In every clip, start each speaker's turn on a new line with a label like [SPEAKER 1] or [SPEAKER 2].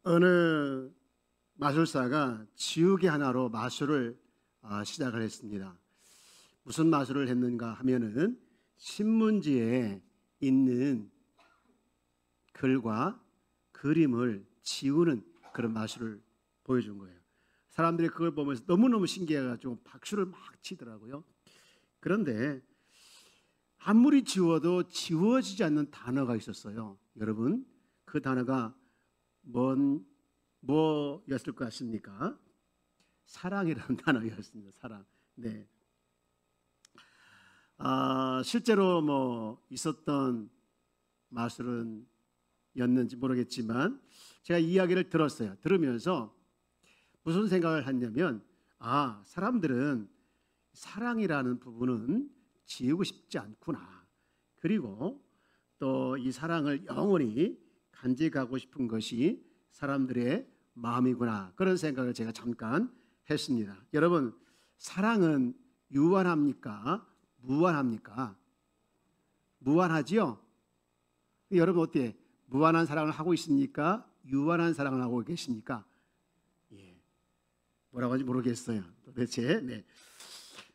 [SPEAKER 1] 어느 마술사가 지우개 하나로 마술을 시작을 했습니다. 무슨 마술을 했는가 하면은 신문지에 있는 글과 그림을 지우는 그런 마술을 보여준 거예요. 사람들이 그걸 보면서 너무너무 신기해가지고 박수를 막 치더라고요. 그런데 아무리 지워도 지워지지 않는 단어가 있었어요. 여러분, 그 단어가 뭐였을 것 같습니까? 사랑이라는 단어였습니다. 사랑. 네. 실제로 있었던 마술은 였는지 모르겠지만 제가 이야기를 들었어요. 들으면서 무슨 생각을 했냐면 사람들은 사랑이라는 부분은 지우고 싶지 않구나. 그리고 또 이 사랑을 영원히 간직하고 싶은 것이 사람들의 마음이구나. 그런 생각을 제가 잠깐 했습니다. 여러분, 사랑은 유한합니까? 무한합니까? 무한하지요? 여러분 어때요? 무한한 사랑을 하고 있습니까? 유한한 사랑을 하고 계십니까? 뭐라고 하는지 모르겠어요. 도대체.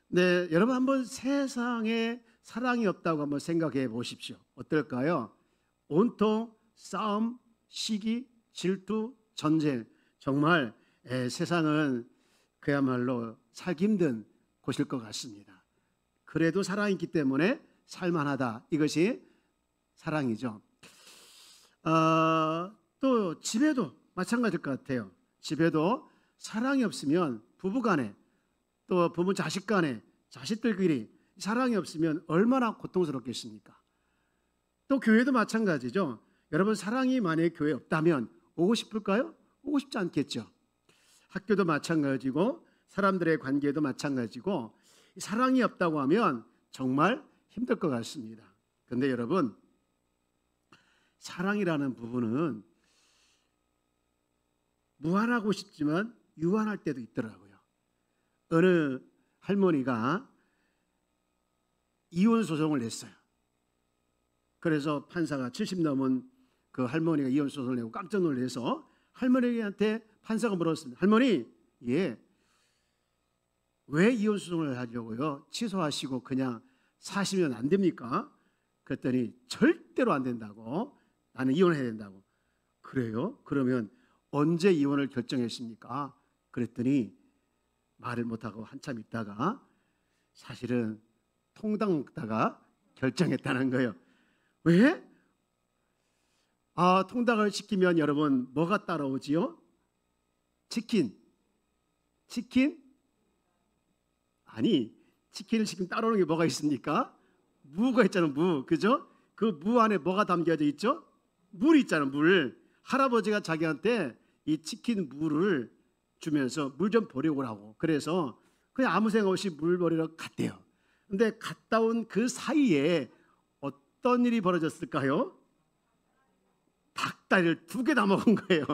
[SPEAKER 1] 네, 여러분 한번 세상에 사랑이 없다고 한번 생각해 보십시오. 어떨까요? 온통 싸움, 시기, 질투, 전쟁. 정말 세상은 그야말로 살기 힘든 곳일 것 같습니다. 그래도 사랑이 있기 때문에 살만하다. 이것이 사랑이죠. 또 집에도 마찬가지일 것 같아요. 집에도 사랑이 없으면 부부간에 또 부모 자식 간에 자식들끼리 사랑이 없으면 얼마나 고통스럽겠습니까? 또 교회도 마찬가지죠. 여러분, 사랑이 만약에 교회에 없다면 오고 싶을까요? 오고 싶지 않겠죠. 학교도 마찬가지고 사람들의 관계도 마찬가지고 사랑이 없다고 하면 정말 힘들 것 같습니다. 그런데 여러분, 사랑이라는 부분은 무한하고 싶지만 유한할 때도 있더라고요. 어느 할머니가 이혼 소송을 냈어요. 그래서 판사가 70 넘은 그 할머니가 이혼 소송을 내고 깜짝 놀라서 할머니한테 판사가 물었습니다. 할머니, 왜 이혼 소송을 하려고요? 취소하시고 그냥 사시면 안 됩니까? 그랬더니 절대로 안 된다고. 나는 이혼해야 된다고. 그래요? 그러면 언제 이혼을 결정했습니까? 그랬더니 말을 못하고 한참 있다가 사실은 통닭 먹다가 결정했다는 거예요. 왜? 통닭을 시키면 여러분 뭐가 따라오지요? 치킨. 아니, 치킨을 시키면 따라오는 게 뭐가 있습니까? 무가 있잖아요. 무. 그죠? 그 무 안에 뭐가 담겨져 있죠? 물이 있잖아요. 물. 할아버지가 자기한테 이 치킨 무를 주면서 물 좀 버리고라고. 그래서 그냥 아무 생각 없이 물 버리러 갔대요. 근데 갔다 온 그 사이에 어떤 일이 벌어졌을까요? 닭다리를 2개 다 먹은 거예요.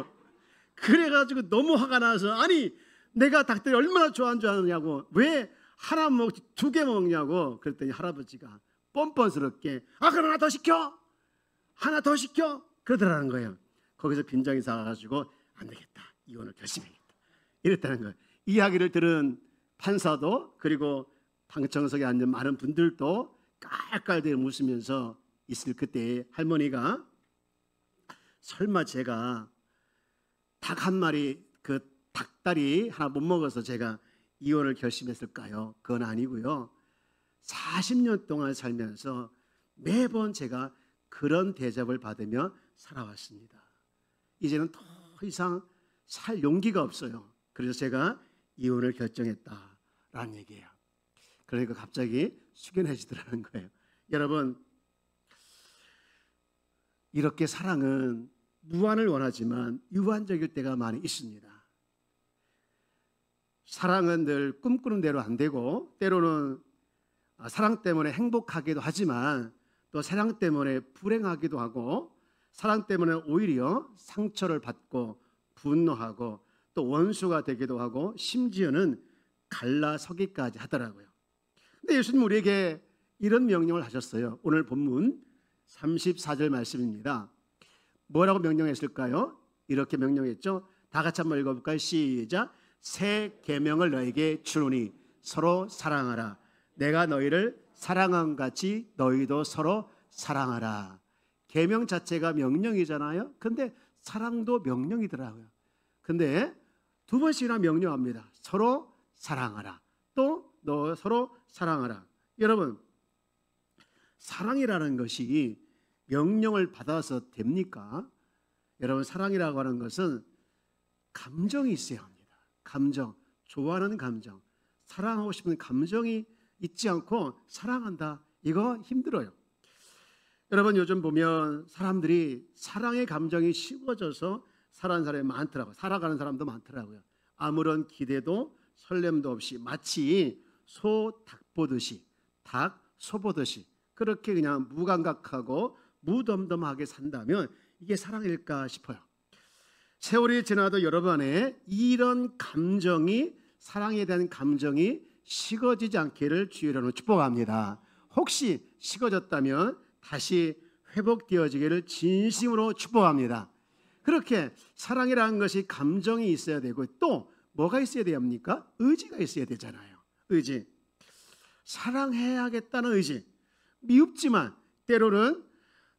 [SPEAKER 1] 그래가지고 너무 화가 나서 아니, 내가 닭다리 얼마나 좋아하는 줄 아느냐고, 왜 하나 먹지 2개 먹냐고. 그랬더니 할아버지가 뻔뻔스럽게 그럼 하나 더 시켜, 하나 더 시켜, 그러더라는 거예요. 거기서 빈정이 사가지고 안 되겠다, 이혼을 결심하겠다, 이랬다는 거예요. 이야기를 들은 판사도 그리고 방청석에 앉은 많은 분들도 깔깔대며 웃으면서 있을 그때 할머니가 설마 제가 닭 한 마리, 그 닭다리 하나 못 먹어서 제가 이혼을 결심했을까요? 그건 아니고요. 40년 동안 살면서 매번 제가 그런 대접을 받으며 살아왔습니다. 이제는 더 이상 살 용기가 없어요. 그래서 제가 이혼을 결정했다라는 얘기예요. 그러니까 갑자기 숙연해지더라는 거예요. 여러분, 이렇게 사랑은 무한을 원하지만 유한적일 때가 많이 있습니다. 사랑은 늘 꿈꾸는 대로 안 되고 때로는 사랑 때문에 행복하기도 하지만 또 사랑 때문에 불행하기도 하고 사랑 때문에 오히려 상처를 받고 분노하고 또 원수가 되기도 하고 심지어는 갈라서기까지 하더라고요. 근데 예수님 우리에게 이런 명령을 하셨어요. 오늘 본문 34절 말씀입니다. 뭐라고 명령했을까요? 이렇게 명령했죠. 다 같이 한번 읽어볼까요? 시작. 새 계명을 너에게 주노니 서로 사랑하라. 내가 너희를 사랑한 같이 너희도 서로 사랑하라. 계명 자체가 명령이잖아요. 근데 사랑도 명령이더라고요. 근데 두 번씩이나 명령합니다. 서로 사랑하라. 또 너 서로 사랑하라. 여러분, 사랑이라는 것이 명령을 받아서 됩니까? 여러분, 사랑이라고 하는 것은 감정이 있어야 합니다. 감정, 좋아하는 감정, 사랑하고 싶은 감정이 있지 않고 사랑한다, 이거 힘들어요. 여러분, 요즘 보면 사람들이 사랑의 감정이 식어져서 살아가는 사람이 많더라고요. 살아가는 사람도 많더라고요. 아무런 기대도 설렘도 없이 마치 소 닭 보듯이, 닭 소 보듯이 그렇게 그냥 무감각하고 무덤덤하게 산다면 이게 사랑일까 싶어요. 세월이 지나도 여러분 안에 이런 감정이, 사랑에 대한 감정이 식어지지 않기를 주의로 축복합니다. 혹시 식어졌다면 다시 회복되어지기를 진심으로 축복합니다. 그렇게 사랑이라는 것이 감정이 있어야 되고 또 뭐가 있어야 됩니까? 의지가 있어야 되잖아요. 의지. 사랑해야겠다는 의지. 미흡지만 때로는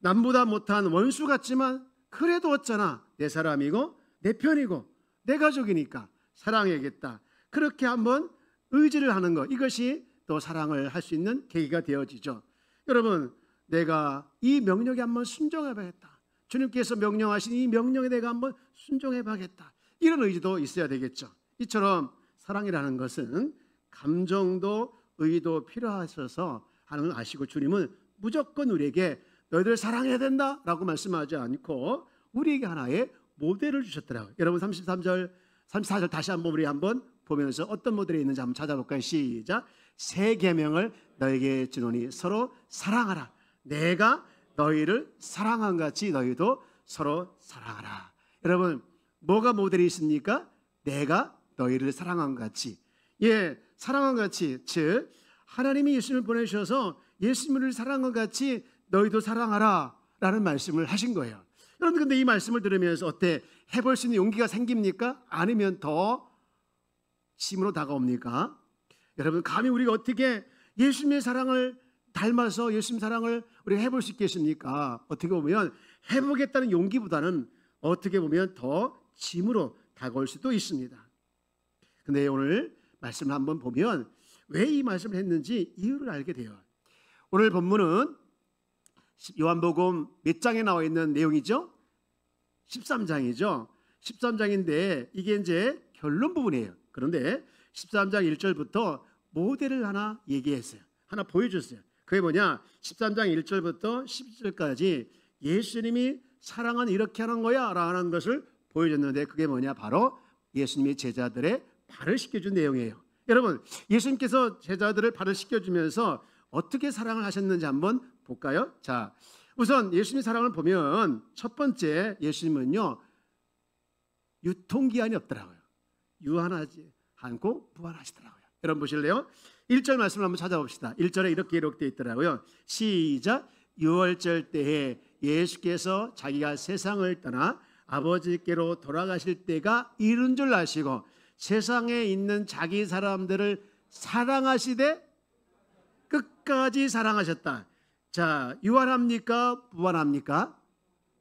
[SPEAKER 1] 남보다 못한 원수 같지만 그래도 어쩌나 내 사람이고 내 편이고 내 가족이니까 사랑해야겠다. 그렇게 한번 의지를 하는 것, 이것이 또 사랑을 할 수 있는 계기가 되어지죠. 여러분, 내가 이 명령에 한번 순종해봐야겠다. 주님께서 명령하신 이 명령에 내가 한번 순종해봐야겠다. 이런 의지도 있어야 되겠죠. 이처럼 사랑이라는 것은 감정도 의도 필요하셔서 하는 걸 아시고 주님은 무조건 우리에게 너희들 사랑해야 된다라고 말씀하지 않고 우리에게 하나의 모델을 주셨더라고요. 여러분 33절, 34절 다시 한번 우리 한번 보면서 어떤 모델이 있는지 한번 찾아볼까요? 시작. 새 계명을 너에게 주노니 서로 사랑하라. 내가 너희를 사랑한 같이 너희도 서로 사랑하라. 여러분, 뭐가 모델이 있습니까? 내가 너희를 사랑한 같이. 예, 사랑한 같이. 즉 하나님이 예수님을 보내주셔서 예수님을 사랑한 같이 너희도 사랑하라 라는 말씀을 하신 거예요. 여러분, 근데 이 말씀을 들으면서 어때? 해볼 수 있는 용기가 생깁니까? 아니면 더 심으로 다가옵니까? 여러분, 감히 우리가 어떻게 예수님의 사랑을 닮아서 예수님 사랑을 우리가 해볼 수 있겠습니까? 어떻게 보면 해보겠다는 용기보다는 어떻게 보면 더 짐으로 다가올 수도 있습니다. 근데 오늘 말씀을 한번 보면 왜 이 말씀을 했는지 이유를 알게 돼요. 오늘 본문은 요한복음 몇 장에 나와 있는 내용이죠? 13장이죠. 13장인데 이게 이제 결론 부분이에요. 그런데 13장 1절부터 모델을 하나 얘기했어요. 하나 보여줬어요. 그게 뭐냐? 13장 1절부터 10절까지 예수님이 사랑은 이렇게 하는 거야 라는 것을 보여줬는데 그게 뭐냐? 바로 예수님이 제자들의 발을 씻겨준 내용이에요. 여러분, 예수님께서 제자들을 발을 씻겨주면서 어떻게 사랑을 하셨는지 한번 볼까요? 자, 우선 예수님의 사랑을 보면 첫 번째, 예수님은요 유통기한이 없더라고요. 유한하지 않고 무한하시더라고요. 여러분 보실래요? 1절 말씀을 한번 찾아봅시다. 1절에 이렇게 기록되어 있더라고요. 시작. 유월절 때에 예수께서 자기가 세상을 떠나 아버지께로 돌아가실 때가 이른 줄 아시고 세상에 있는 자기 사람들을 사랑하시되 끝까지 사랑하셨다. 자, 유한합니까? 무한합니까?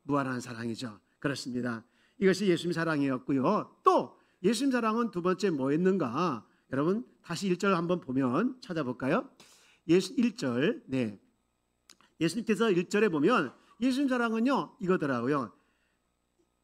[SPEAKER 1] 무한한 사랑이죠. 그렇습니다. 이것이 예수님 사랑이었고요. 또 예수님 사랑은 두 번째 뭐였는가? 여러분 다시 1절 한번 보면 찾아볼까요? 1절. 네. 예수님께서 1절에 보면 예수님 사랑은요 이거더라고요.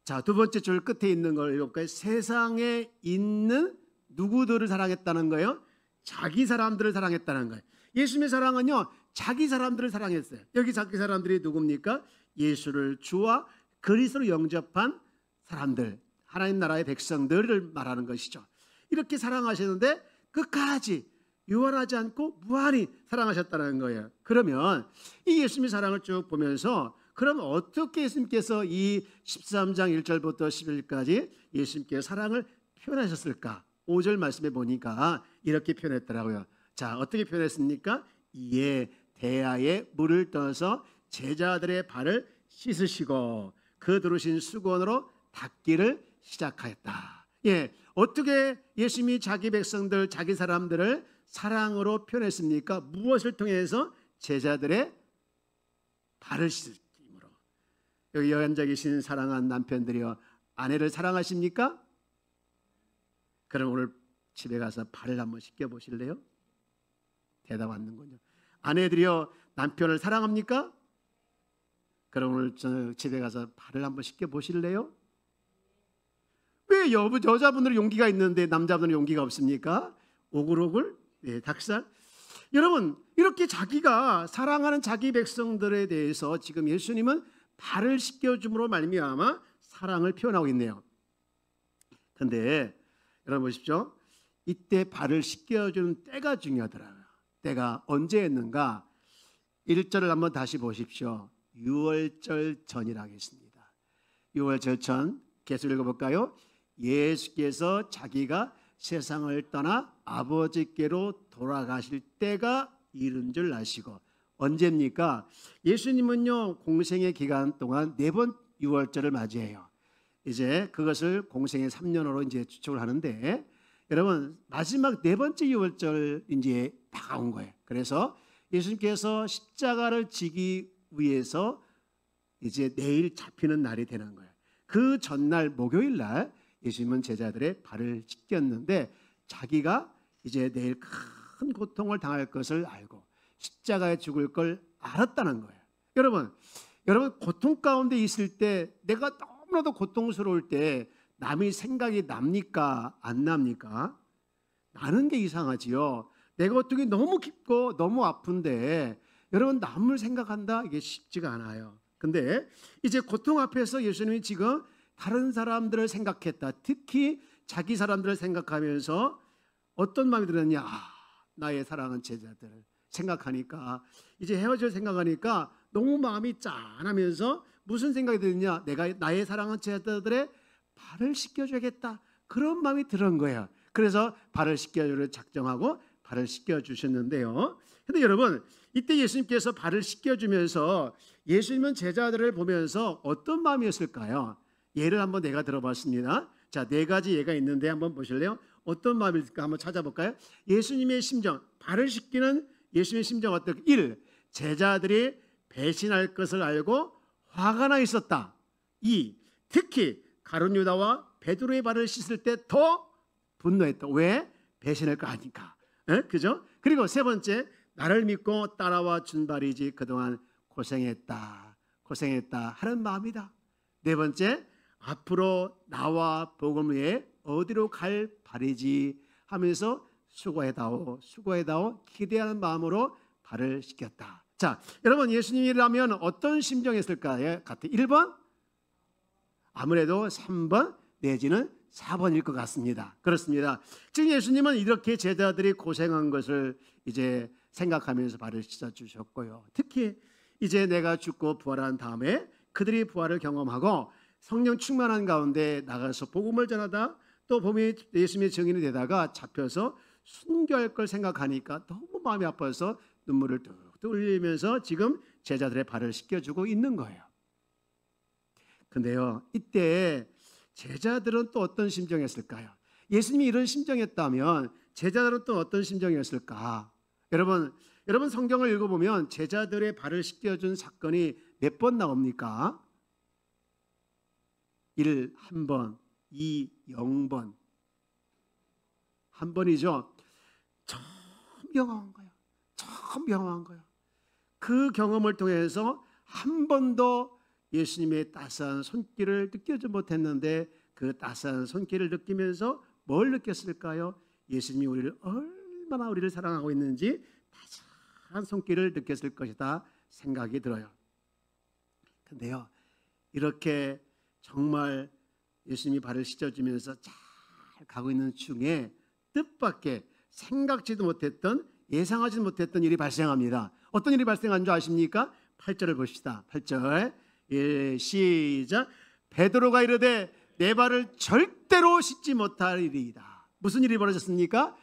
[SPEAKER 1] 자, 두 번째 줄 끝에 있는 걸 읽어볼까요? 세상에 있는 누구들을 사랑했다는 거예요? 자기 사람들을 사랑했다는 거예요. 예수님의 사랑은요 자기 사람들을 사랑했어요. 여기 자기 사람들이 누굽니까? 예수를 주와 그리스도로 영접한 사람들, 하나님 나라의 백성들을 말하는 것이죠. 이렇게 사랑하시는데 끝까지 유한하지 않고 무한히 사랑하셨다는 거예요. 그러면 이 예수님의 사랑을 쭉 보면서 그럼 어떻게 예수님께서 이 13장 1절부터 11절까지 예수님께서 사랑을 표현하셨을까? 5절 말씀에 보니까 이렇게 표현했더라고요. 자, 어떻게 표현했습니까? 이에 대야에 물을 떠서 제자들의 발을 씻으시고 그 두르신 수건으로 닦기를 시작하였다. 예, 어떻게 예수님이 자기 백성들, 자기 사람들을 사랑으로 표현했습니까? 무엇을 통해서? 제자들의 발을 씻음으로. 여기 앉아 계신 사랑하는 남편들이여, 아내를 사랑하십니까? 그럼 오늘 집에 가서 발을 한번 씻겨 보실래요? 대답 안 하는군요. 아내들이여, 남편을 사랑합니까? 그럼 오늘 집에 가서 발을 한번 씻겨 보실래요? 왜 여자분들은 용기가 있는데 남자분들은 용기가 없습니까? 오글오글, 네, 닭살. 여러분, 이렇게 자기가 사랑하는 자기 백성들에 대해서 지금 예수님은 발을 씻겨줌으로 말미암아 사랑을 표현하고 있네요. 그런데 여러분 보십시오. 이때 발을 씻겨주는 때가 중요하더라고요. 때가 언제였는가? 1절을 한번 다시 보십시오. 유월절 전이라 하겠습니다. 유월절 전 계속 읽어볼까요? 예수께서 자기가 세상을 떠나 아버지께로 돌아가실 때가 이른 줄 아시고. 언제입니까? 예수님은요, 공생의 기간 동안 4번 유월절을 맞이해요. 이제 그것을 공생의 3년으로 이제 추측을 하는데, 여러분 마지막 4번째 유월절 이제 다가온 거예요. 그래서 예수님께서 십자가를 지기 위해서 이제 내일 잡히는 날이 되는 거예요. 그 전날 목요일 날 예수님은 제자들의 발을 씻겼는데, 자기가 이제 내일 큰 고통을 당할 것을 알고 십자가에 죽을 걸 알았다는 거예요. 여러분 고통 가운데 있을 때, 내가 너무나도 고통스러울 때 남의 생각이 납니까? 안 납니까? 나는 게 이상하지요. 내가 어떻게 너무 깊고 너무 아픈데 여러분 남을 생각한다? 이게 쉽지가 않아요. 근데 이제 고통 앞에서 예수님이 지금 다른 사람들을 생각했다. 특히 자기 사람들을 생각하면서 어떤 마음이 들었냐? 나의 사랑하는 제자들을 생각하니까, 이제 헤어질 생각하니까 너무 마음이 짠하면서 무슨 생각이 드느냐? 내가 나의 사랑하는 제자들의 발을 씻겨줘야겠다. 그런 마음이 들은 거예요. 그래서 발을 씻겨주를 작정하고 발을 씻겨주셨는데요. 근데 여러분, 이때 예수님께서 발을 씻겨주면서 예수님은 제자들을 보면서 어떤 마음이었을까요? 예를 한번 내가 들어봤습니다. 자, 4가지 예가 있는데 한번 보실래요? 어떤 마음일까 한번 찾아볼까요? 예수님의 심정, 발을 씻기는 예수님의 심정 어떨까? 1. 제자들이 배신할 것을 알고 화가 나 있었다. 2. 특히 가룟 유다와 베드로의 발을 씻을 때 더 분노했다. 왜? 배신할 거 아니까. 그죠? 그리고 3번째, 나를 믿고 따라와 준 발이지 그동안 고생했다 하는 마음이다. 4번째, 앞으로 나와 복음 위에 어디로 갈 발이지 하면서 수고해다오 기대하는 마음으로 발을 씻겼다. 자, 여러분, 예수님이라면 어떤 심정이었을까요? 같아. 1번? 아무래도 3번 내지는 4번일 것 같습니다. 그렇습니다. 지금 예수님은 이렇게 제자들이 고생한 것을 이제 생각하면서 발을 씻어 주셨고요. 특히 이제 내가 죽고 부활한 다음에 그들이 부활을 경험하고 성령 충만한 가운데 나가서 복음을 전하다, 또 봄에 예수님의 증인이 되다가 잡혀서 순교할 걸 생각하니까 너무 마음이 아파서 눈물을 뚝뚝 흘리면서 지금 제자들의 발을 씻겨주고 있는 거예요. 근데요, 이때 제자들은 또 어떤 심정이었을까요? 예수님이 이런 심정이었다면 제자들은 또 어떤 심정이었을까? 여러분 성경을 읽어보면 제자들의 발을 씻겨준 사건이 몇 번 나옵니까? 1, 1번, 2, 0번. 한 번이죠. 처음 경험한 거예요. 그 경험을 통해서 한 번도 예수님의 따스한 손길을 느끼지 못했는데, 그 따스한 손길을 느끼면서 뭘 느꼈을까요? 예수님이 얼마나 우리를 사랑하고 있는지 따스한 손길을 느꼈을 것이다 생각이 들어요. 근데요, 이렇게 정말 예수님이 발을 씻어주면서 잘 가고 있는 중에 뜻밖의 생각지도 못했던, 예상하지도 못했던 일이 발생합니다. 어떤 일이 발생한 줄 아십니까? 8절을 봅시다. 8절. 예, 시작. 베드로가 이르되 내 발을 절대로 씻지 못하리이다. 무슨 일이 벌어졌습니까?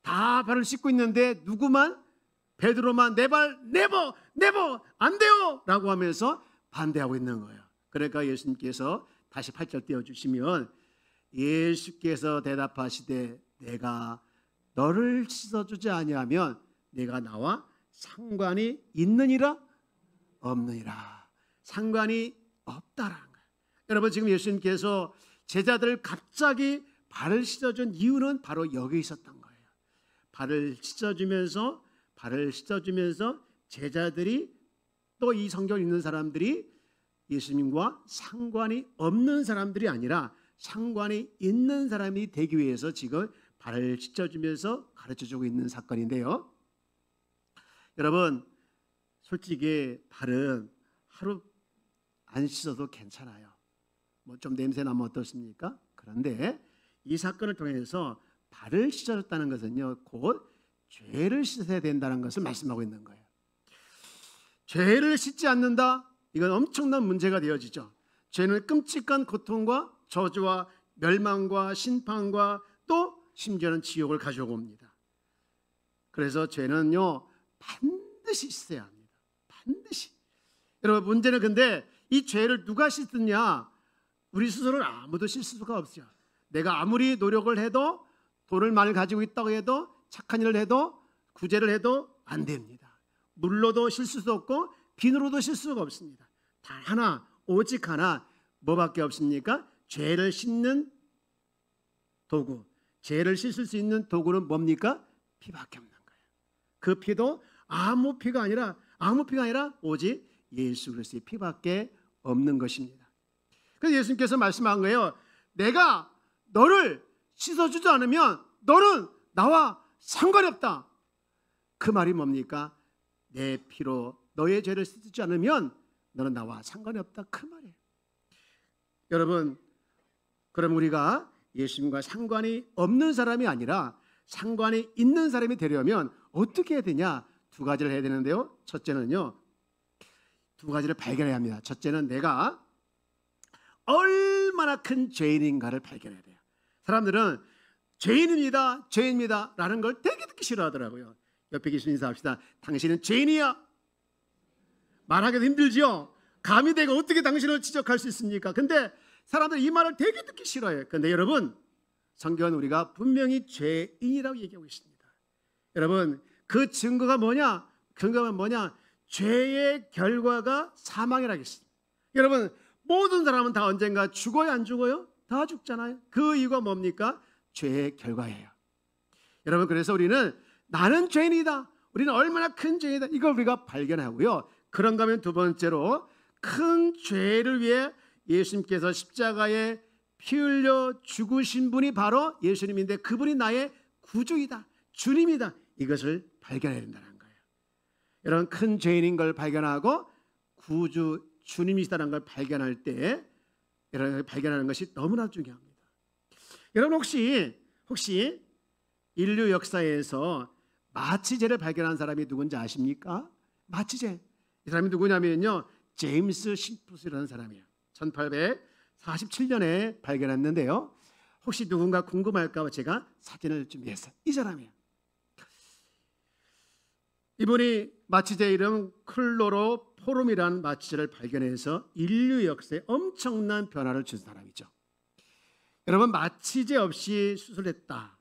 [SPEAKER 1] 다 발을 씻고 있는데 누구만? 베드로만 내 발 네버 안 돼요 라고 하면서 반대하고 있는 거예요. 그러니까 예수님께서 다시 8절 띄워주시면 예수께서 대답하시되 내가 너를 씻어주지 아니하면 내가 나와 상관이 있느니라 없느니라. 상관이 없다라는 거예요. 여러분 지금 예수님께서 제자들 갑자기 발을 씻어준 이유는 바로 여기 있었던 거예요. 발을 씻어주면서 제자들이 또 이 성경을 읽는 사람들이 예수님과 상관이 없는 사람들이 아니라 상관이 있는 사람이 되기 위해서 지금 발을 씻어주면서 가르쳐주고 있는 사건인데요. 여러분 솔직히 발은 하루 안 씻어도 괜찮아요. 뭐 좀 냄새 나면 어떻습니까? 그런데 이 사건을 통해서 발을 씻어줬다는 것은요, 곧 죄를 씻어야 된다는 것을 말씀하고 있는 거예요. 죄를 씻지 않는다, 이건 엄청난 문제가 되어지죠. 죄는 끔찍한 고통과 저주와 멸망과 심판과 또 심지어는 지옥을 가져오고 옵니다. 그래서 죄는요 반드시 씻어야 합니다. 반드시. 여러분 문제는 근데 이 죄를 누가 씻느냐? 우리 스스로를 아무도 씻을 수가 없어요. 내가 아무리 노력을 해도, 돈을 많이 가지고 있다고 해도, 착한 일을 해도, 구제를 해도 안 됩니다. 물로도 씻을 수 없고 비누로도 씻을 수가 없습니다. 단 하나, 오직 하나, 뭐밖에 없습니까? 죄를 씻는 도구, 죄를 씻을 수 있는 도구는 뭡니까? 피밖에 없는 거예요. 그 피도 아무 피가 아니라 오직 예수 그리스도의 피밖에 없는 것입니다. 그래서 예수님께서 말씀한 거예요. 내가 너를 씻어주지 않으면 너는 나와 상관이 없다. 그 말이 뭡니까? 내 피로 너의 죄를 씻지 않으면 너는 나와 상관이 없다. 그 말이에요. 여러분, 그럼 우리가 예수님과 상관이 없는 사람이 아니라 상관이 있는 사람이 되려면 어떻게 해야 되냐? 두 가지를 해야 되는데요. 첫째는요, 두 가지를 발견해야 합니다. 첫째는 내가 얼마나 큰 죄인인가를 발견해야 돼요. 사람들은 죄인입니다 라는 걸 되게 듣기 싫어하더라고요. 옆에 계신 인사합시다. 당신은 죄인이야. 말하기도 힘들죠. 감히 내가 어떻게 당신을 지적할 수 있습니까? 근데 사람들이 이 말을 되게 듣기 싫어해요. 근데 여러분, 성경은 우리가 분명히 죄인이라고 얘기하고 있습니다. 여러분, 그 증거가 뭐냐? 근거가 뭐냐? 죄의 결과가 사망이라고 했습니다. 여러분, 모든 사람은 다 언젠가 죽어요, 안 죽어요? 다 죽잖아요. 그 이유가 뭡니까? 죄의 결과예요. 여러분, 그래서 우리는 나는 죄인이다, 우리는 얼마나 큰 죄인이다, 이걸 우리가 발견하고요. 그런가 하면 두 번째로, 큰 죄를 위해 예수님께서 십자가에 피 흘려 죽으신 분이 바로 예수님인데 그분이 나의 구주이다, 주님이다, 이것을 발견해야 된다는 거예요. 여러분, 큰 죄인인 걸 발견하고 구주 주님이시다는 걸 발견할 때, 여러분, 발견하는 것이 너무나 중요합니다. 여러분 혹시 인류 역사에서 마취제를 발견한 사람이 누군지 아십니까? 마취제. 이 사람이 누구냐면요, 제임스 심프스라는 사람이에요. 1847년에 발견했는데요. 혹시 누군가 궁금할까 봐 제가 사진을 준비했어요. 이 사람이에요. 이분이 마취제 이름 클로로포름이라는 마취제를 발견해서 인류 역사에 엄청난 변화를 준 사람이죠. 여러분, 마취제 없이 수술한다.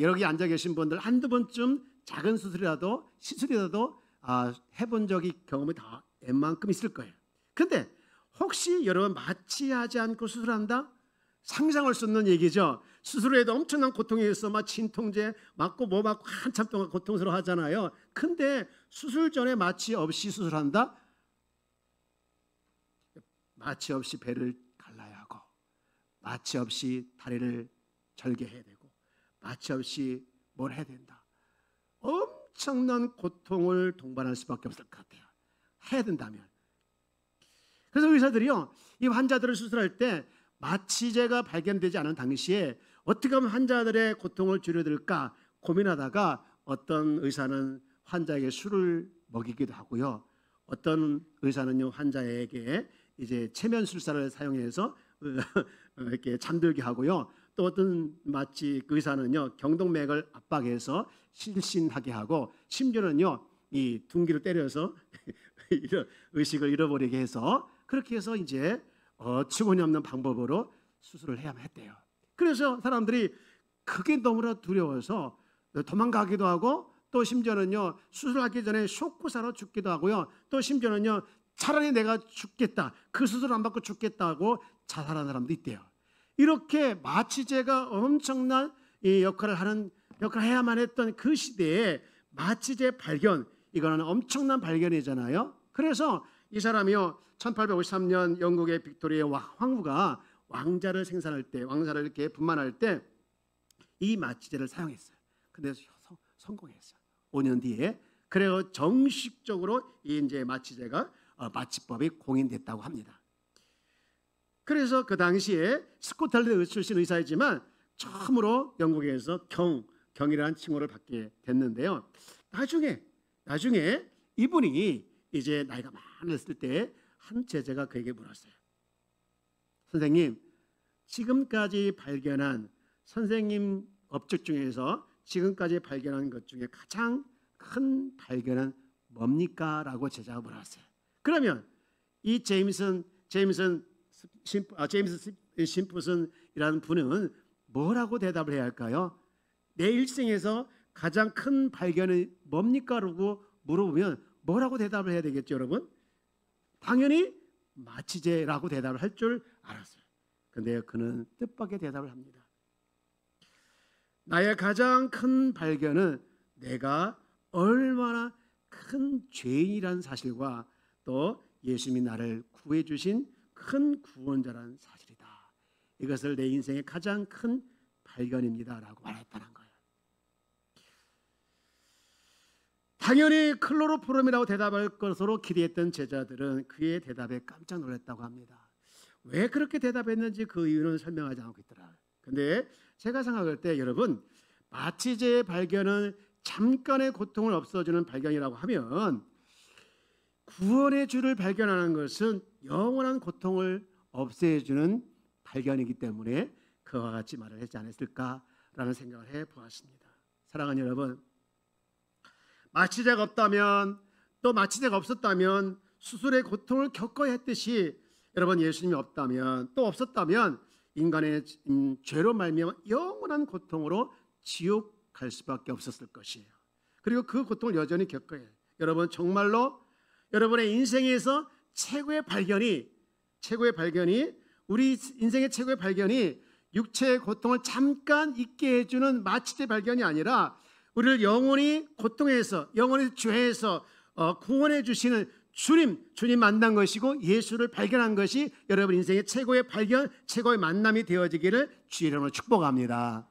[SPEAKER 1] 여기 앉아 계신 분들 한두 번쯤 작은 시술이라도 해본 적이 경험이 다 웬만큼 있을 거예요. 근데 혹시 여러분 마취하지 않고 수술한다? 상상할 수 없는 얘기죠. 수술에도 엄청난 고통이 있어, 막 진통제 맞고 뭐 맞고 한참 동안 고통스러워 하잖아요. 근데 수술 전에 마취 없이 수술한다? 마취 없이 배를 갈라야 하고, 마취 없이 다리를 절개해야 되고, 마취 없이 뭘 해야 된다. 엄청난 고통을 동반할 수밖에 없을 것 같아요. 해야 된다면. 그래서 의사들이요, 이 환자들을 수술할 때 마취제가 발견되지 않은 당시에 어떻게 하면 환자들의 고통을 줄여들까 고민하다가 어떤 의사는 환자에게 술을 먹이기도 하고요. 어떤 의사는요, 환자에게 이제 체면술사를 사용해서 이렇게 잠들게 하고요. 또 어떤 의사는요, 경동맥을 압박해서 실신하게 하고, 심지어는요, 이 둔기를 때려서 의식을 잃어버리게 해서, 그렇게 해서 이제 어처구니 없는 방법으로 수술을 해야만 했대요. 그래서 사람들이 그게 너무나 두려워서 도망가기도 하고 또 심지어는요 수술하기 전에 쇼크사로 죽기도 하고요. 또 심지어는요 차라리 내가 죽겠다, 그 수술 안 받고 죽겠다고 자살하는 사람도 있대요. 이렇게 마취제가 엄청난 이 역할을 해야만 했던 그 시대에 마취제 발견, 이거는 엄청난 발견이잖아요. 그래서 이 사람이요 1853년 영국의 빅토리아 황후가 왕자를 생산할 때, 왕자를 이렇게 분만할 때 이 마취제를 사용했어요. 근데 성공했어요. 5년 뒤에. 그래서 정식적으로 이 이제 마취제가 마취법이 공인됐다고 합니다. 그래서 그 당시에 스코틀랜드 출신 의사이지만 처음으로 영국에서 경이라는 칭호를 받게 됐는데요. 나중에 이분이 이제 나이가 많았을 때 한 제자가 그에게 물었어요. 선생님, 지금까지 발견한 선생님 업적 중에서 지금까지 발견한 것 중에 가장 큰 발견은 뭡니까? 라고 제자가 물었어요. 그러면 이 제임스 심프슨이라는 분은 뭐라고 대답을 해야 할까요? 내 일생에서 가장 큰 발견이 뭡니까? 라고 물어보면 뭐라고 대답을 해야 되겠죠, 여러분? 당연히 마취제라고 대답을 할 줄 알았어요. 근데 그는 뜻밖의 대답을 합니다. 나의 가장 큰 발견은 내가 얼마나 큰 죄인이라는 사실과 또 예수님이 나를 구해 주신 큰 구원자라는 사실이다. 이것을 내 인생의 가장 큰 발견입니다라고 말했다는 거예요. 당연히 클로로포름이라고 대답할 것으로 기대했던 제자들은 그의 대답에 깜짝 놀랐다고 합니다. 왜 그렇게 대답했는지 그 이유는 설명하지 않고 있더라. 근데 제가 생각할 때 여러분, 마취제의 발견은 잠깐의 고통을 없애주는 발견이라고 하면 구원의 주를 발견하는 것은 영원한 고통을 없애주는 발견이기 때문에 그와 같이 말을 하지 않았을까라는 생각을 해보았습니다. 사랑하는 여러분, 마취제가 없다면, 또 마취제가 없었다면 수술의 고통을 겪어야 했듯이 여러분, 예수님이 없다면, 또 없었다면 인간의 죄로 말미암아 영원한 고통으로 지옥 갈 수밖에 없었을 것이에요. 그리고 그 고통을 여전히 겪어야 해요. 여러분, 정말로 여러분의 인생에서 최고의 발견이 우리 인생의 최고의 발견이 육체의 고통을 잠깐 잊게 해주는 마취제 발견이 아니라 우리를 영원히 고통에서, 영원히 죄에서 구원해 주시는 주님 만난 것이고 예수를 발견한 것이 여러분 인생의 최고의 발견, 최고의 만남이 되어지기를 주의 이름으로 축복합니다.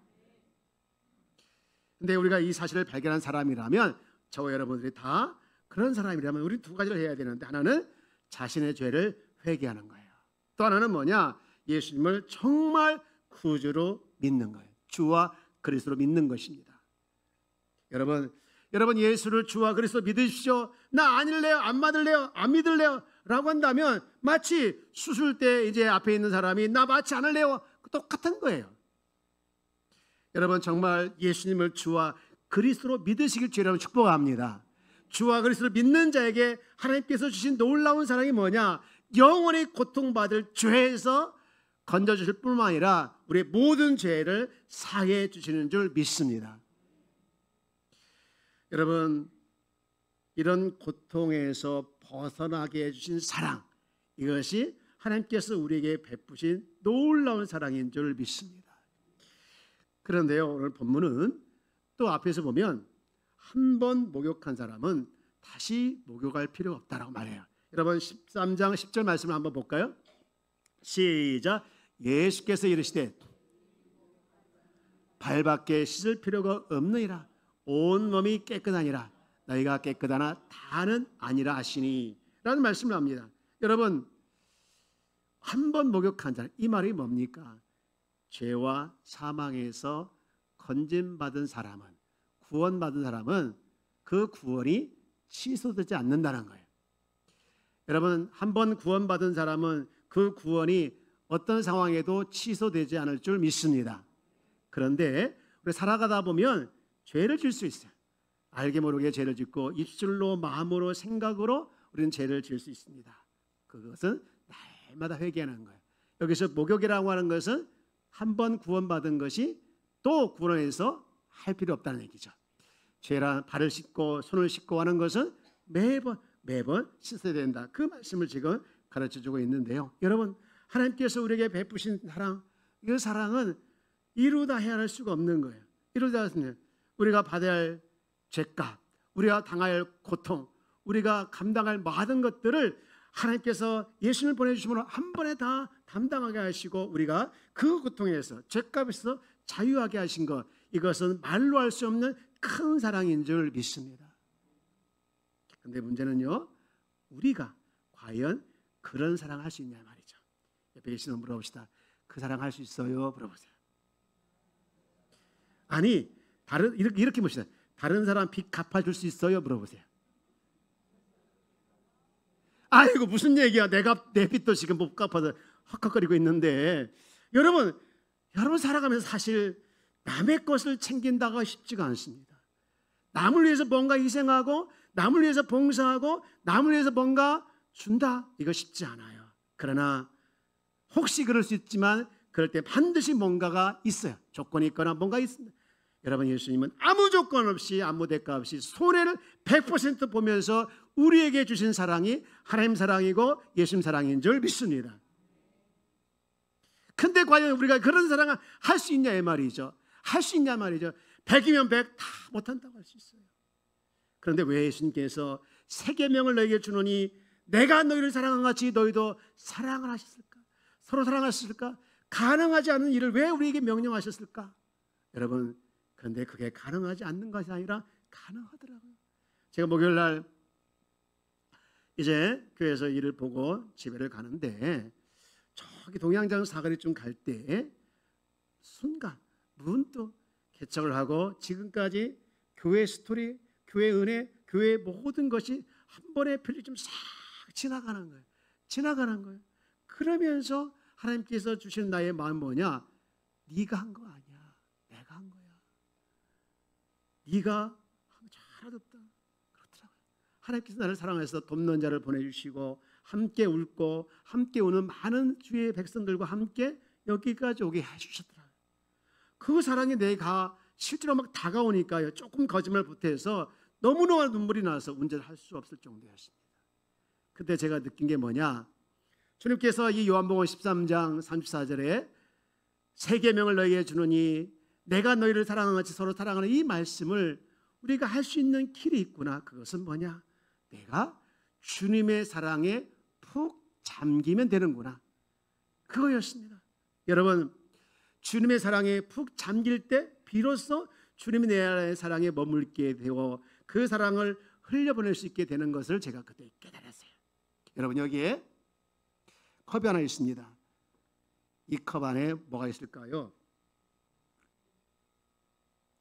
[SPEAKER 1] 근데 우리가 이 사실을 발견한 사람이라면, 저와 여러분들이 다 그런 사람이라면 우리 두 가지를 해야 되는데, 하나는 자신의 죄를 회개하는 거예요. 또 하나는 뭐냐? 예수님을 정말 구주로 믿는 거예요. 주와 그리스도로 믿는 것입니다. 여러분 예수를 주와 그리스도 믿으십시오. 나 아닐래요, 안 받을래요, 안 믿을래요 라고 한다면 마치 수술 때 이제 앞에 있는 사람이 나 마취 안 할래요, 똑같은 거예요. 여러분, 정말 예수님을 주와 그리스도로 믿으시길 주님으로 축복합니다. 주와 그리스도를 믿는 자에게 하나님께서 주신 놀라운 사랑이 뭐냐? 영원히 고통받을 죄에서 건져주실 뿐만 아니라 우리의 모든 죄를 사해 주시는 줄 믿습니다. 여러분, 이런 고통에서 벗어나게 해주신 사랑, 이것이 하나님께서 우리에게 베푸신 놀라운 사랑인 줄 믿습니다. 그런데요, 오늘 본문은 또 앞에서 보면 한 번 목욕한 사람은 다시 목욕할 필요가 없다라고 말해요. 여러분 13장 10절 말씀을 한번 볼까요? 시작. 예수께서 이르시되 발밖에 씻을 필요가 없느니라. 온 몸이 깨끗하니라. 너희가 깨끗하나 다는 아니라 하시니 라는 말씀을 합니다. 여러분, 한 번 목욕한 자, 이 말이 뭡니까? 죄와 사망에서 건진받은 사람은, 구원받은 사람은 그 구원이 취소되지 않는다는 거예요. 여러분, 한 번 구원받은 사람은 그 구원이 어떤 상황에도 취소되지 않을 줄 믿습니다. 그런데 우리 살아가다 보면 죄를 질 수 있어요. 알게 모르게 죄를 짓고 입술로, 마음으로, 생각으로 우리는 죄를 질 수 있습니다. 그것은 날마다 회개하는 거예요. 여기서 목욕이라고 하는 것은 한 번 구원받은 것이 또 구원해서 할 필요 없다는 얘기죠. 죄라 발을 씻고 손을 씻고 하는 것은 매번 씻어야 된다. 그 말씀을 지금 가르쳐주고 있는데요. 여러분, 하나님께서 우리에게 베푸신 사랑, 이 사랑은 이루다 헤아릴 수가 없는 거예요. 이루다 우리가 받아야 할 죄값, 우리가 당할 할 고통, 우리가 감당할 모든 것들을 하나님께서 예수님을 보내주심으로 한 번에 다 담당하게 하시고 우리가 그 고통에서 죄값에서 자유하게 하신 것, 이것은 말로 할 수 없는 큰 사랑인 줄 믿습니다. 그런데 문제는요, 우리가 과연 그런 사랑을 할 수 있냐 말이죠. 옆에 계신 분 물어봅시다. 그 사랑 할 수 있어요? 물어보세요. 아니, 이렇게 봅시다. 다른 사람 빚 갚아줄 수 있어요? 물어보세요. 아이고 무슨 얘기야. 내가 내 빚도 지금 못 갚아서 헉헉거리고 있는데, 여러분 살아가면서 사실 남의 것을 챙긴다가 쉽지가 않습니다. 남을 위해서 뭔가 희생하고 남을 위해서 봉사하고 남을 위해서 뭔가 준다, 이거 쉽지 않아요. 그러나 혹시 그럴 수 있지만 그럴 때 반드시 뭔가가 있어요. 조건이 있거나 뭔가 있습니다. 여러분, 예수님은 아무 조건 없이 아무 대가 없이 손해를 100% 보면서 우리에게 주신 사랑이 하나님 사랑이고 예수님 사랑인 줄 믿습니다. 근데 과연 우리가 그런 사랑을 할 수 있냐 이 말이죠. 할 수 있냐 말이죠. 100이면 100 다 못한다고 할 수 있어요. 그런데 왜 예수님께서 세 계명을 너희에게 주노니 내가 너희를 사랑한 같이 너희도 사랑을 하셨을까? 서로 사랑하셨을까? 가능하지 않은 일을 왜 우리에게 명령하셨을까? 여러분, 그런데 그게 가능하지 않는 것이 아니라 가능하더라고요. 제가 목요일 날 이제 교회에서 일을 보고 집에를 가는데 저기 동양장 사거리쯤 갈 때 순간 문득 개척을 하고 지금까지 교회 스토리, 교회 은혜, 교회 모든 것이 한 번에 편리좀 싹 지나가는 거예요. 지나가는 거예요. 그러면서 하나님께서 주시는 나의 마음 뭐냐? 네가 한 거 아니야. 내가 한 거야. 네가 잘하셨다. 그렇더라고요. 하나님께서 나를 사랑해서 돕는 자를 보내주시고 함께 웃고 함께 우는 많은 주의 백성들과 함께 여기까지 오게 해주셨더라고요. 그 사랑이 내가 실제로 막 다가오니까요, 조금 거짓말 보태서 너무너무 눈물이 나서 운전할 수 없을 정도였습니다. 그때 제가 느낀 게 뭐냐? 주님께서 이 요한복음 13장 34절에 세 계명을 너희에게 주노니 내가 너희를 사랑한 같이 서로 사랑하는 이 말씀을 우리가 할 수 있는 길이 있구나. 그것은 뭐냐? 내가 주님의 사랑에 푹 잠기면 되는구나. 그거였습니다. 여러분, 주님의 사랑에 푹 잠길 때 비로소 주님이 내 사랑에 머물게 되어 그 사랑을 흘려보낼 수 있게 되는 것을 제가 그때 깨달았어요. 여러분, 여기에 컵이 하나 있습니다. 이 컵 안에 뭐가 있을까요?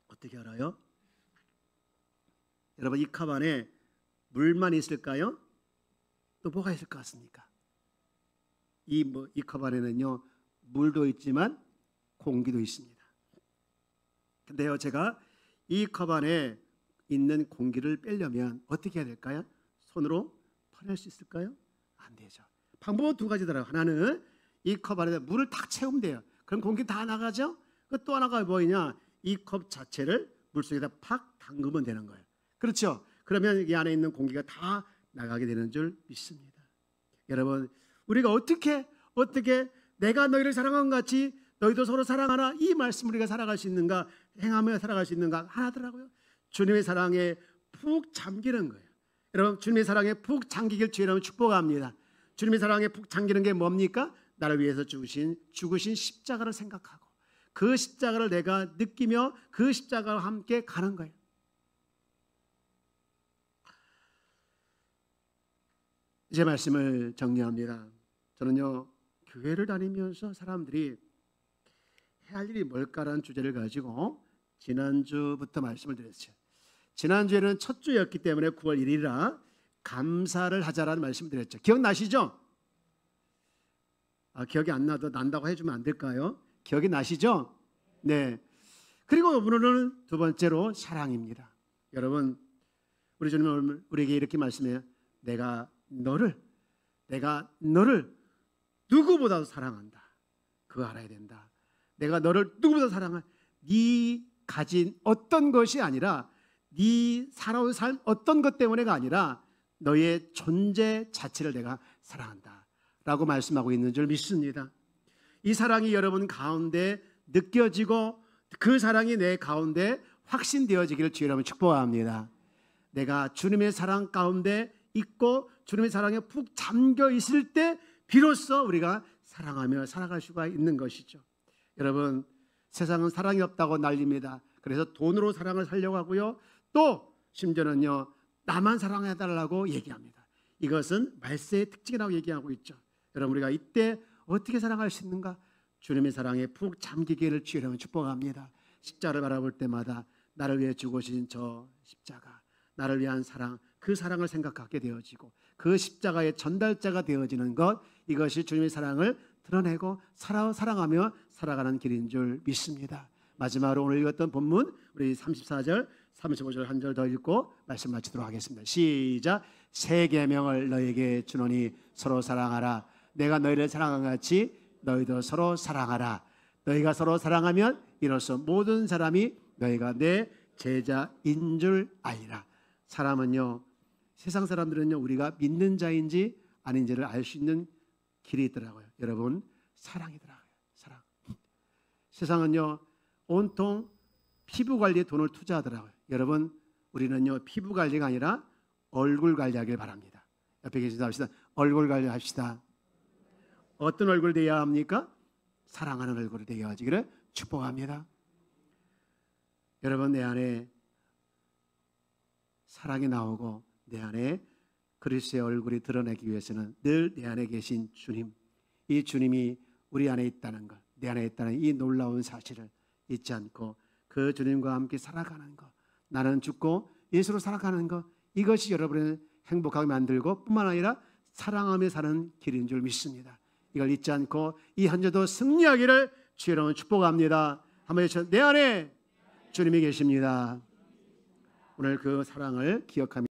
[SPEAKER 1] 어떻게 알아요? 여러분, 이 컵 안에 물만 있을까요? 또 뭐가 있을 것 같습니까? 이 컵 안에는요, 물도 있지만 공기도 있습니다. 근데요, 제가 이 컵 안에 있는 공기를 빼려면 어떻게 해야 될까요? 손으로 퍼낼 수 있을까요? 안 되죠. 방법은 두 가지더라고요. 하나는 이 컵 안에 물을 딱 채우면 돼요. 그럼 공기 다 나가죠? 또 하나가 뭐냐? 이 컵 자체를 물속에다 팍 담그면 되는 거예요. 그렇죠? 그러면 이 안에 있는 공기가 다 나가게 되는 줄 믿습니다. 여러분, 우리가 어떻게 내가 너희를 사랑한 것 같이 너희도 서로 사랑하라, 이 말씀 우리가 살아갈 수 있는가, 행하며 살아갈 수 있는가 하나더라고요. 주님의 사랑에 푹 잠기는 거예요. 여러분, 주님의 사랑에 푹 잠기길 주의 이름으로 축복합니다. 주님의 사랑에 푹 잠기는 게 뭡니까? 나를 위해서 죽으신 십자가를 생각하고 그 십자가를 내가 느끼며 그 십자가와 함께 가는 거예요. 이제 말씀을 정리합니다. 저는요, 교회를 다니면서 사람들이 해야 할 일이 뭘까라는 주제를 가지고 지난주부터 말씀을 드렸어요. 지난주에는 첫 주였기 때문에 9월 1일이라 감사를 하자라는 말씀을 드렸죠. 기억나시죠? 기억이 안 나도 난다고 해주면 안 될까요? 기억이 나시죠? 네. 그리고 오늘은 두 번째로 사랑입니다. 여러분, 우리 주님은 우리에게 이렇게 말씀해요. 내가 너를 누구보다도 사랑한다. 그거 알아야 된다. 내가 너를 누구보다 사랑한, 네 가진 어떤 것이 아니라, 네 살아온 삶 어떤 것 때문에가 아니라 너의 존재 자체를 내가 사랑한다 라고 말씀하고 있는 줄 믿습니다. 이 사랑이 여러분 가운데 느껴지고 그 사랑이 내 가운데 확신되어지기를 주의 이름으로 축복합니다. 내가 주님의 사랑 가운데 있고 주님의 사랑에 푹 잠겨 있을 때 비로소 우리가 사랑하며 살아갈 수가 있는 것이죠. 여러분, 세상은 사랑이 없다고 난립니다. 그래서 돈으로 사랑을 살려고 하고요, 또 심지어는요 나만 사랑해달라고 얘기합니다. 이것은 말세의 특징이라고 얘기하고 있죠. 여러분, 우리가 이때 어떻게 사랑할 수 있는가? 주님의 사랑에 푹 잠기기를 주의 이름으로 축복합니다. 십자가를 바라볼 때마다 나를 위해 죽으신 저 십자가, 나를 위한 사랑, 그 사랑을 생각하게 되어지고 그 십자가의 전달자가 되어지는 것, 이것이 주님의 사랑을 드러내고 사랑하며 살아가는 길인 줄 믿습니다. 마지막으로 오늘 읽었던 본문 우리 34절 35절 한 절 더 읽고 말씀 마치도록 하겠습니다. 시작. 새 계명을 너에게 주노니 서로 사랑하라. 내가 너희를 사랑한 같이 너희도 서로 사랑하라. 너희가 서로 사랑하면 이로써 모든 사람이 너희가 내 제자인 줄 알리라. 사람은요, 세상 사람들은요 우리가 믿는 자인지 아닌지를 알 수 있는 길이 있더라고요. 여러분, 사랑이더라고요. 사랑. 세상은요 온통 피부 관리에 돈을 투자하더라고요. 여러분, 우리는요 피부 관리가 아니라 얼굴 관리하길 바랍니다. 옆에 계신 분 합시다. 얼굴 관리합시다. 어떤 얼굴 되어야 합니까? 사랑하는 얼굴을 되어지기를 축복합니다. 여러분, 내 안에 사랑이 나오고 내 안에 그리스도의 얼굴이 드러내기 위해서는 늘 내 안에 계신 주님, 이 주님이 우리 안에 있다는 것, 내 안에 있다는 이 놀라운 사실을 잊지 않고 그 주님과 함께 살아가는 것, 나는 죽고 예수로 살아가는 것, 이것이 여러분을 행복하게 만들고 뿐만 아니라 사랑하며 사는 길인 줄 믿습니다. 이걸 잊지 않고 이 한 주도 승리하기를 주의 이름으로 축복합니다. 한번 외쳐, 내 안에 주님이 계십니다. 오늘 그 사랑을 기억하며